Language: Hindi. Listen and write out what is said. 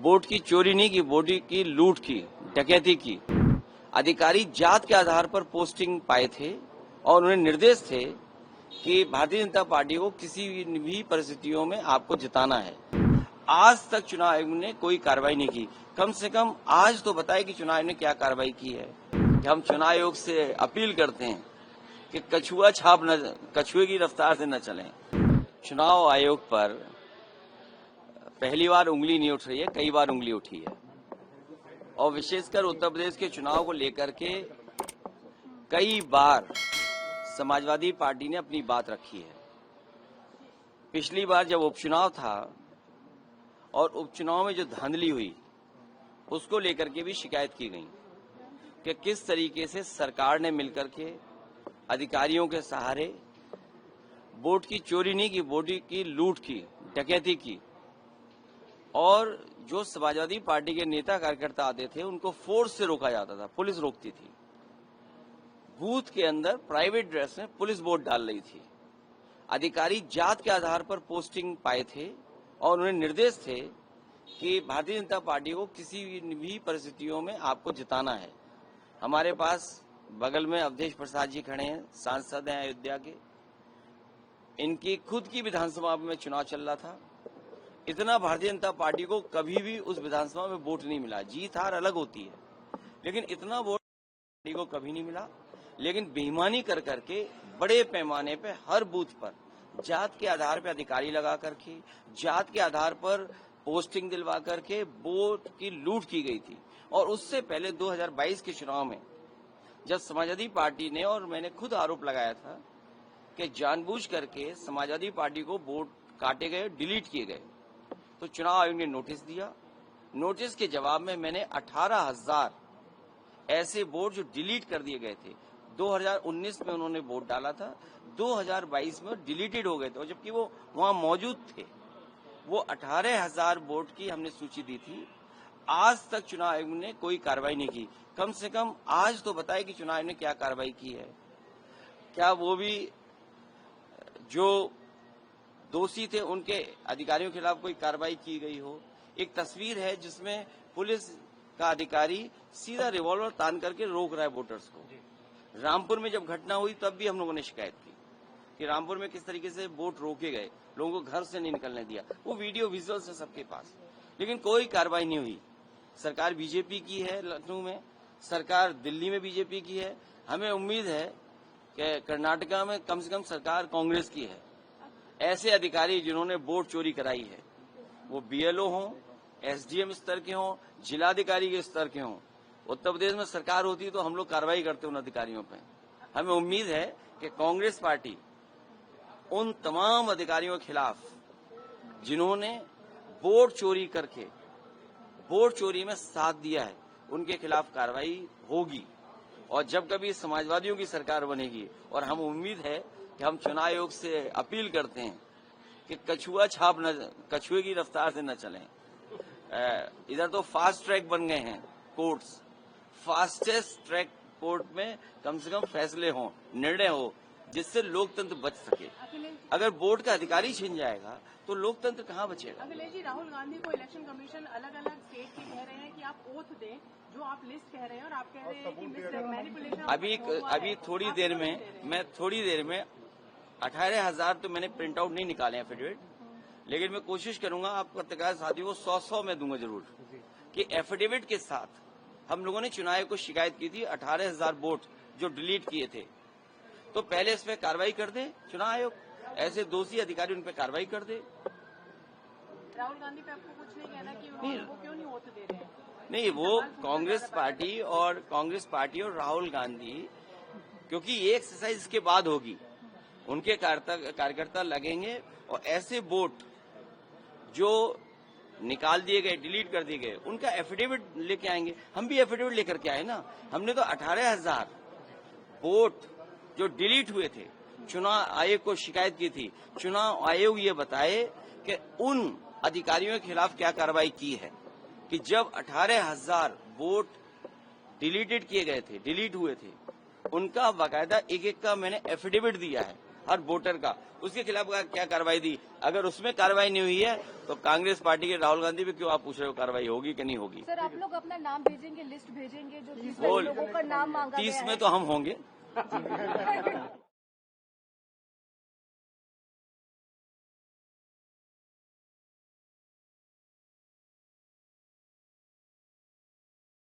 वोट की चोरी नहीं की, वोट की लूट की, डकैती की। अधिकारी जात के आधार पर पोस्टिंग पाए थे और उन्हें निर्देश थे कि भारतीय जनता पार्टी को किसी भी परिस्थितियों में आपको जिताना है। आज तक चुनाव आयोग ने कोई कार्रवाई नहीं की। कम से कम आज तो बताए कि चुनाव आयोग ने क्या कार्रवाई की है। कि हम चुनाव आयोग से अपील करते हैं कि कछुए की रफ्तार से न चलें। चुनाव आयोग पर पहली बार उंगली नहीं उठ रही है, कई बार उंगली उठी है और विशेषकर उत्तर प्रदेश के चुनाव को लेकर के कई बार समाजवादी पार्टी ने अपनी बात रखी है। पिछली बार जब उपचुनाव था और उपचुनाव में जो धांधली हुई उसको लेकर के भी शिकायत की गई कि किस तरीके से सरकार ने मिलकर के अधिकारियों के सहारे वोट की चोरी नहीं की, वोट की लूट की, डकैती की और जो समाजवादी पार्टी के नेता कार्यकर्ता आते थे उनको फोर्स से रोका जाता था, पुलिस रोकती थी। बूथ के अंदर प्राइवेट ड्रेस में पुलिस वोट डाल रही थी। अधिकारी जात के आधार पर पोस्टिंग पाए थे और उन्हें निर्देश थे कि भारतीय जनता पार्टी को किसी भी परिस्थितियों में आपको जिताना है। हमारे पास बगल में अवधेश प्रसाद जी खड़े हैं, सांसद हैं अयोध्या के। इनकी खुद की विधानसभा में चुनाव चल रहा था। इतना भारतीय जनता पार्टी को कभी भी उस विधानसभा में वोट नहीं मिला। जीत हार अलग होती है, लेकिन इतना वोट पार्टी को कभी नहीं मिला। लेकिन बेईमानी कर करके बड़े पैमाने पे हर बूथ पर जात के आधार पर अधिकारी लगा करके, जात के आधार पर पोस्टिंग दिलवा करके वोट की लूट की गई थी। और उससे पहले 2022 के चुनाव में जब समाजवादी पार्टी ने, और मैंने खुद आरोप लगाया था कि जानबूझ करके समाजवादी पार्टी को वोट काटे गए, डिलीट किए गए, तो चुनाव आयोग ने नोटिस दिया। नोटिस के जवाब में मैंने 18,000 ऐसे वोट जो डिलीट कर दिए गए थे, 2019 में उन्होंने वोट डाला था, 2022 में डिलीटेड हो गए थे, जबकि वो वहां मौजूद थे। वो 18,000 वोट की हमने सूची दी थी। आज तक चुनाव आयोग ने कोई कार्रवाई नहीं की। कम से कम आज तो बताए कि चुनाव आयोग ने क्या कार्रवाई की है। क्या वो भी जो दोषी थे उनके अधिकारियों के खिलाफ कोई कार्रवाई की गई हो। एक तस्वीर है जिसमें पुलिस का अधिकारी सीधा रिवॉल्वर तान करके रोक रहा है वोटर्स को। रामपुर में जब घटना हुई तब भी हम लोगों ने शिकायत की कि रामपुर में किस तरीके से वोट रोके गए, लोगों को घर से नहीं निकलने दिया। वो वीडियो विजुअल्स है सबके पास, लेकिन कोई कार्रवाई नहीं हुई। सरकार बीजेपी की है लखनऊ में, सरकार दिल्ली में बीजेपी की है। हमें उम्मीद है कि कर्नाटका में कम से कम सरकार कांग्रेस की है। ऐसे अधिकारी जिन्होंने वोट चोरी कराई है, वो बीएलओ हों, एसडीएम स्तर के हों, जिलाधिकारी के स्तर के हों, उत्तर प्रदेश में सरकार होती तो हम लोग कार्रवाई करते उन अधिकारियों पे। हमें उम्मीद है कि कांग्रेस पार्टी उन तमाम अधिकारियों के खिलाफ जिन्होंने वोट चोरी करके वोट चोरी में साथ दिया है, उनके खिलाफ कार्रवाई होगी। और जब कभी समाजवादियों की सरकार बनेगी, और हम उम्मीद है कि हम चुनाव आयोग से अपील करते हैं कि कछुए की रफ्तार से न चलें। इधर तो फास्ट ट्रैक बन गए हैं कोर्ट्स। फास्टेस्ट ट्रैक कोर्ट में कम से कम फैसले हों, निर्णय हो, जिससे लोकतंत्र बच सके। अगर वोट का अधिकारी छिन जाएगा तो लोकतंत्र कहाँ बचेगा। अखिलेश जी, राहुल गांधी को इलेक्शन कमीशन अलग अलग स्टेट के कह रहे हैं कि आप ओथ दें, जो आप लिस्ट कह रहे हैं, और आप कह रहे हैं कि मैनिपुलेशन। अभी थोड़ी देर में 18,000 तो मैंने प्रिंट आउट नहीं निकाले एफिडेविट, लेकिन मैं कोशिश करूंगा आप पत्रकार साथियों को 100 में दूंगा जरूर कि एफिडेविट के साथ हम लोगों ने चुनाव आयोग को शिकायत की थी 18,000 वोट जो डिलीट किए थे। तो पहले इस पे कार्रवाई कर दे चुनाव आयोग, ऐसे दोषी अधिकारी उन पे कार्रवाई कर दे। राहुल गांधी पे आपको कुछ नहीं कहना कि वो क्यों नहीं वोट दे रहे हैं? नहीं, वो कांग्रेस पार्टी और राहुल गांधी, क्योंकि ये एक्सरसाइज इसके बाद होगी, उनके कार्यकर्ता लगेंगे और ऐसे वोट जो निकाल दिए गए, डिलीट कर दिए गए, उनका एफिडेविट लेके आएंगे। हम भी एफिडेविट लेकर के आए ना। हमने तो 18,000 वोट जो डिलीट हुए थे चुनाव आयोग को शिकायत की थी। चुनाव आयोग ये बताए कि उन अधिकारियों के खिलाफ क्या कार्रवाई की है कि जब 18,000 वोट डिलीटेड किए गए थे, डिलीट हुए थे, उनका बाकायदा एक एक का मैंने एफिडेविट दिया है हर वोटर का, उसके खिलाफ क्या कार्रवाई दी? अगर उसमें कार्रवाई नहीं हुई है तो कांग्रेस पार्टी के राहुल गांधी पे क्यों आप पूछ रहे हो कार्रवाई होगी कि नहीं होगी? सर, आप लोग अपना नाम भेजेंगे, लिस्ट भेजेंगे जो 30 लोगों का नाम मांगा गया 30 है? में तो हम होंगे।